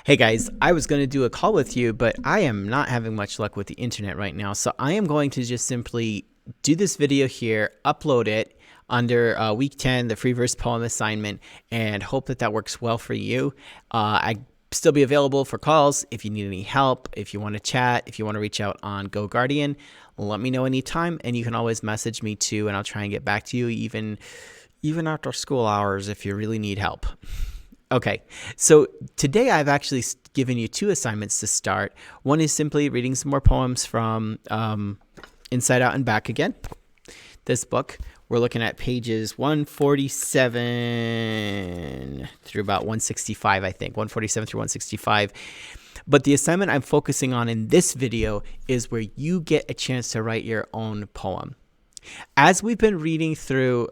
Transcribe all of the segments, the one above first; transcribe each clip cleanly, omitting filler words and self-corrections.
Hey guys, I was going to do a call with you, but I am not having much luck with the internet right now. So I am going to just simply do this video here, upload it under week 10, the free verse poem assignment, and hope that that works well for you. I still be available for calls if you need any help, if you want to chat, if you want to reach out on GoGuardian, let me know anytime, and you can always message me too, and I'll try and get back to you even after school hours if you really need help. Okay, so today I've actually given you two assignments to start. One is simply reading some more poems from Inside Out and Back Again. This book, we're looking at pages 147 through about 165, I think. 147 through 165. But the assignment I'm focusing on in this video is where you get a chance to write your own poem. As we've been reading through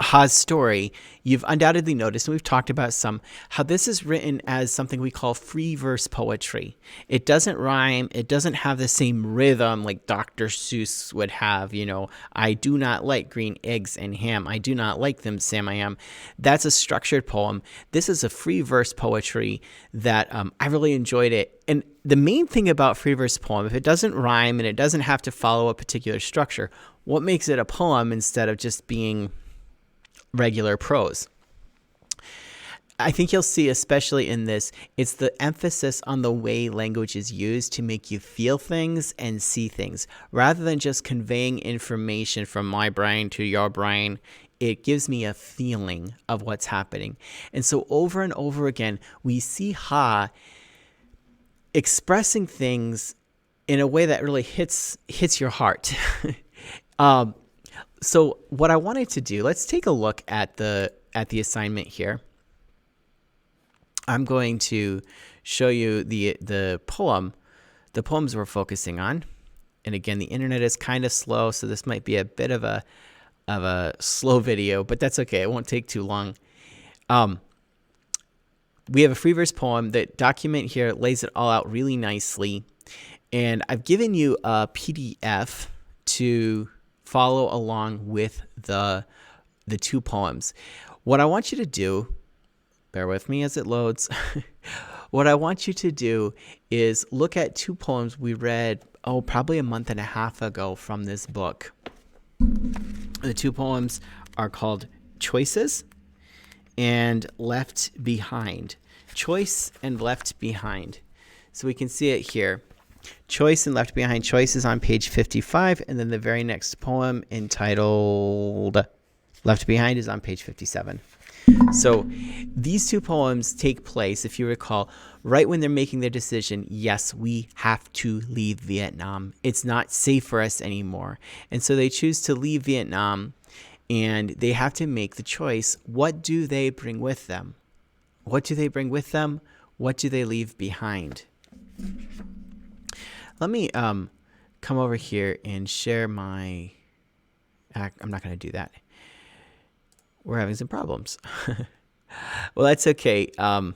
Ha's story, you've undoubtedly noticed, and we've talked about some, how this is written as something we call free verse poetry. It doesn't rhyme. It doesn't have the same rhythm like Dr. Seuss would have. You know, I do not like green eggs and ham. I do not like them, Sam I am. That's a structured poem. This is a free verse poetry that I really enjoyed it. And the main thing about free verse poem, if it doesn't rhyme and it doesn't have to follow a particular structure, what makes it a poem instead of just being regular prose? I think you'll see, especially in this, it's the emphasis on the way language is used to make you feel things and see things. Rather than just conveying information from my brain to your brain, it gives me a feeling of what's happening. And so over and over again, we see Ha expressing things in a way that really hits your heart. So what I wanted to do, let's take a look at the assignment here. I'm going to show you the poems we're focusing on. And again, the internet is kind of slow, so this might be a bit of a slow video, but that's okay. It won't take too long. We have a free verse poem. The document here lays it all out really nicely. And I've given you a PDF to follow along with the two poems. What I want you to do, bear with me as it loads. What I want you to do is look at two poems we read, probably a month and a half ago from this book. The two poems are called Choices and Left Behind. Choice and Left Behind. So we can see it here. Choice and Left Behind. Choice is on page 55, and then the very next poem entitled Left Behind is on page 57. So these two poems take place, if you recall, right when they're making their decision, yes, we have to leave Vietnam. It's not safe for us anymore. And so they choose to leave Vietnam, and they have to make the choice. What do they bring with them? What do they bring with them? What do they leave behind? Let me come over here and share my... I'm not going to do that. We're having some problems. Well, that's okay. The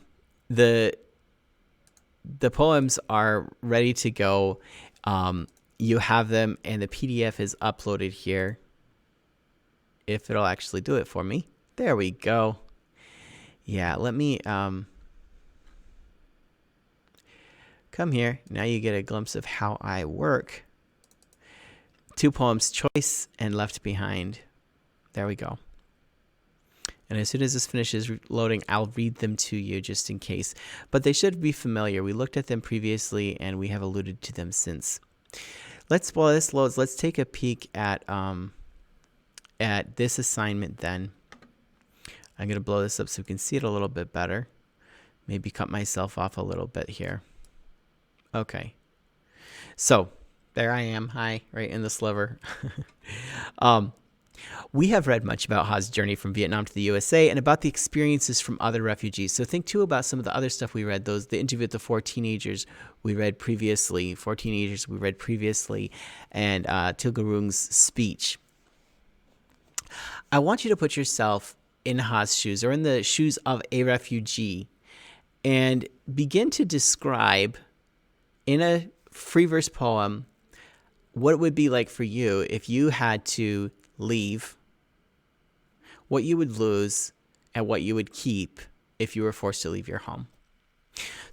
poems are ready to go. You have them, and the PDF is uploaded here. If it'll actually do it for me. There we go. Yeah, let me... come here. Now you get a glimpse of how I work. Two poems, Choice and Left Behind. There we go. And as soon as this finishes loading, I'll read them to you just in case. But they should be familiar. We looked at them previously, and we have alluded to them since. While this loads, let's take a peek at this assignment then. I'm going to blow this up so we can see it a little bit better. Maybe cut myself off a little bit here. Okay, so there I am. Hi, right in the sliver. We have read much about Ha's journey from Vietnam to the USA and about the experiences from other refugees. So think too about some of the other stuff we read. The interview with the four teenagers we read previously, and Tilgarung's speech. I want you to put yourself in Ha's shoes, or in the shoes of a refugee, and begin to describe in a free verse poem what it would be like for you if you had to leave, what you would lose, and what you would keep if you were forced to leave your home.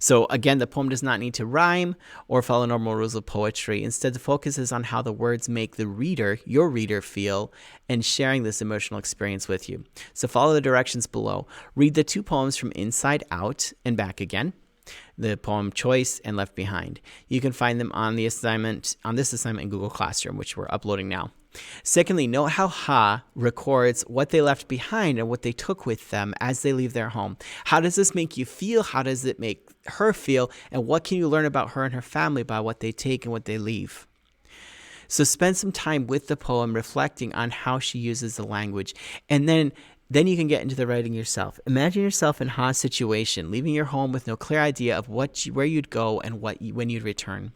So again, the poem does not need to rhyme or follow normal rules of poetry. Instead, the focus is on how the words make the reader, your reader, feel and sharing this emotional experience with you. So follow the directions below. Read the 2 poems from inside out and back again. The poem Choice and Left Behind. You can find them on this assignment in Google Classroom, which we're uploading now. Secondly, note how Ha records what they left behind and what they took with them as they leave their home. How does this make you feel? How does it make her feel? And what can you learn about her and her family by what they take and what they leave? So spend some time with the poem reflecting on how she uses the language. And then you can get into the writing yourself. Imagine yourself in Ha's situation, leaving your home with no clear idea of where you'd go and when you'd return.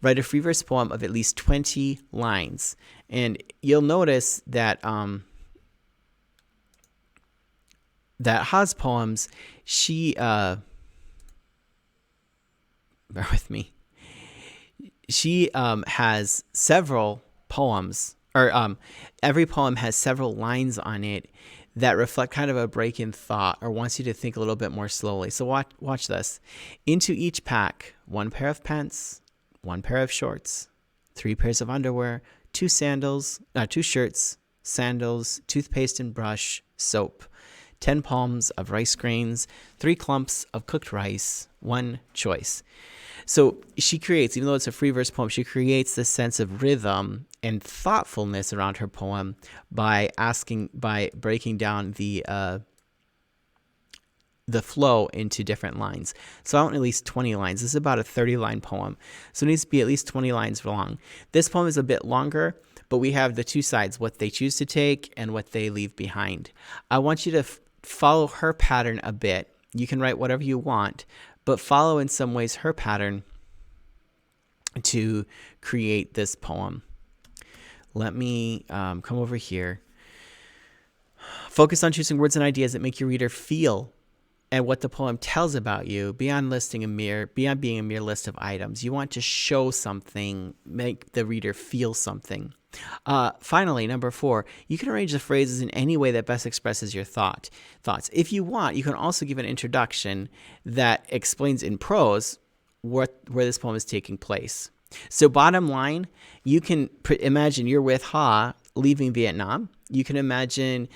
Write a free verse poem of at least 20 lines. And you'll notice that that Ha's poems, bear with me. She has several poems, or every poem has several lines on it that reflect kind of a break in thought or wants you to think a little bit more slowly. So watch this. Into each pack, 1 pair of pants, 1 pair of shorts, 3 pairs of underwear, 2 shirts, sandals, toothpaste and brush, soap, 10 palms of rice grains, 3 clumps of cooked rice, 1 choice. So she creates, even though it's a free verse poem, she creates this sense of rhythm and thoughtfulness around her poem by breaking down the flow into different lines. So I want at least 20 lines. This is about a 30-line poem. So it needs to be at least 20 lines long. This poem is a bit longer, but we have the 2 sides, what they choose to take and what they leave behind. I want you to follow her pattern a bit. You can write whatever you want, but follow in some ways her pattern to create this poem. Let me come over here. Focus on choosing words and ideas that make your reader feel and what the poem tells about you beyond being a mere list of items. You want to show something, make the reader feel something. Finally, number 4, you can arrange the phrases in any way that best expresses your thoughts. If you want, you can also give an introduction that explains in prose where this poem is taking place. So bottom line, you can imagine you're with Ha leaving Vietnam. You can imagine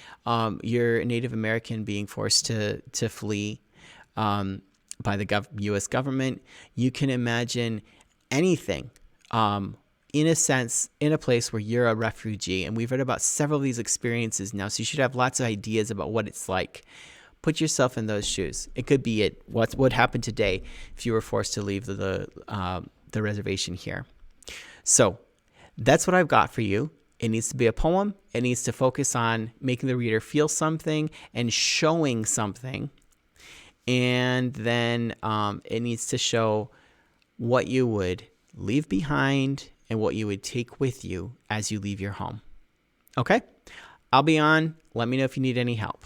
you're a Native American being forced to flee by the U.S. government. You can imagine anything in a sense, in a place where you're a refugee. And we've read about several of these experiences now, so you should have lots of ideas about what it's like. Put yourself in those shoes. It could be what would happen today if you were forced to leave the reservation here. So that's what I've got for you. It needs to be a poem. It needs to focus on making the reader feel something and showing something. And then it needs to show what you would leave behind and what you would take with you as you leave your home. Okay? I'll be on. Let me know if you need any help.